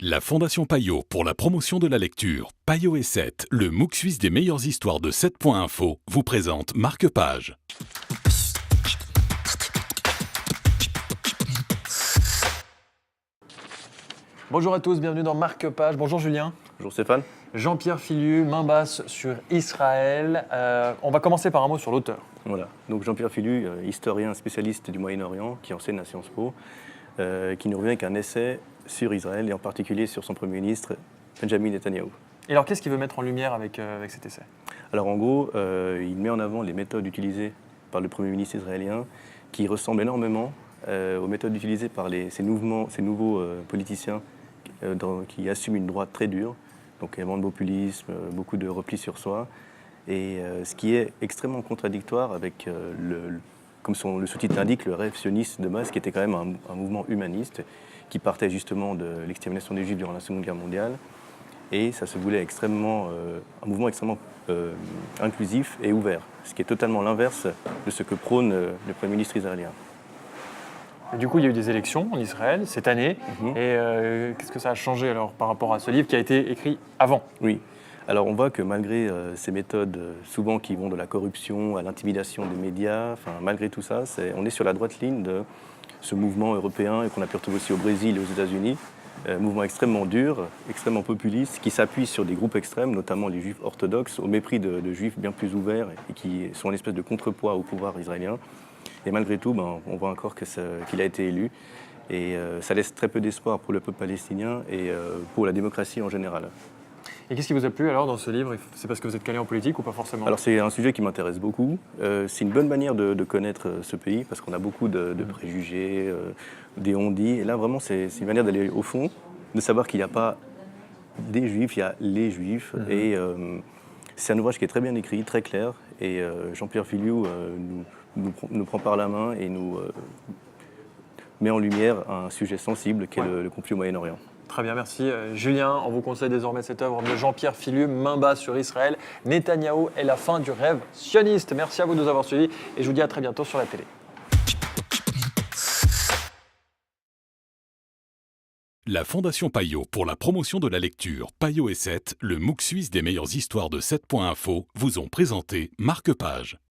La Fondation Payot pour la promotion de la lecture, Payot et 7, le MOOC suisse des meilleures histoires de 7.info, vous présente Marque-Page. Bonjour à tous, bienvenue dans Marque-Page. Bonjour Julien. Bonjour Stéphane. Jean-Pierre Filiu, main basse sur Israël. On va commencer par un mot sur l'auteur. Voilà, donc Jean-Pierre Filiu, historien spécialiste du Moyen-Orient, qui enseigne à Sciences Po, qui nous revient avec un essai sur Israël et en particulier sur son Premier ministre, Benjamin Netanyahou. Et alors qu'est-ce qu'il veut mettre en lumière avec cet essai? Alors en gros, il met en avant les méthodes utilisées par le Premier ministre israélien qui ressemblent énormément aux méthodes utilisées par ces nouveaux politiciens qui assument une droite très dure, donc énormément de populisme, beaucoup de repli sur soi, et ce qui est extrêmement contradictoire avec, comme le sous-titre l'indique, le rêve sioniste de base, qui était quand même un mouvement humaniste, qui partait justement de l'extermination des Juifs durant la Seconde Guerre mondiale, et ça se voulait un mouvement extrêmement inclusif et ouvert, ce qui est totalement l'inverse de ce que prône le Premier ministre israélien. Et du coup, il y a eu des élections en Israël cette année. Et qu'est-ce que ça a changé alors par rapport à ce livre qui a été écrit avant? Oui. Alors on voit que malgré ces méthodes souvent qui vont de la corruption à l'intimidation des médias, malgré tout ça, on est sur la droite ligne de ce mouvement européen et qu'on a pu retrouver aussi au Brésil et aux États-Unis, mouvement extrêmement dur, extrêmement populiste, qui s'appuie sur des groupes extrêmes, notamment les juifs orthodoxes, au mépris de juifs bien plus ouverts et qui sont une espèce de contrepoids au pouvoir israélien. Et malgré tout, on voit encore qu'il a été élu. Et ça laisse très peu d'espoir pour le peuple palestinien et pour la démocratie en général. Et qu'est-ce qui vous a plu alors dans ce livre? C'est parce que vous êtes calé en politique ou pas forcément? Alors c'est un sujet qui m'intéresse beaucoup. C'est une bonne manière de connaître ce pays parce qu'on a beaucoup de préjugés, des on-dit. Et là vraiment c'est une manière d'aller au fond, de savoir qu'il n'y a pas des juifs, il y a les juifs. Et c'est un ouvrage qui est très bien écrit, très clair. Et Jean-Pierre Filiu nous prend par la main et nous met en lumière un sujet sensible qui est le conflit au Moyen-Orient. Très bien, merci Julien. On vous conseille désormais cette œuvre de Jean-Pierre Filiu, main basse sur Israël. Netanyahou est la fin du rêve sioniste. Merci à vous de nous avoir suivis et je vous dis à très bientôt sur la télé. La Fondation Payot pour la promotion de la lecture, Payot et 7, le MOOC suisse des meilleures histoires de 7.info, vous ont présenté Marque-Page.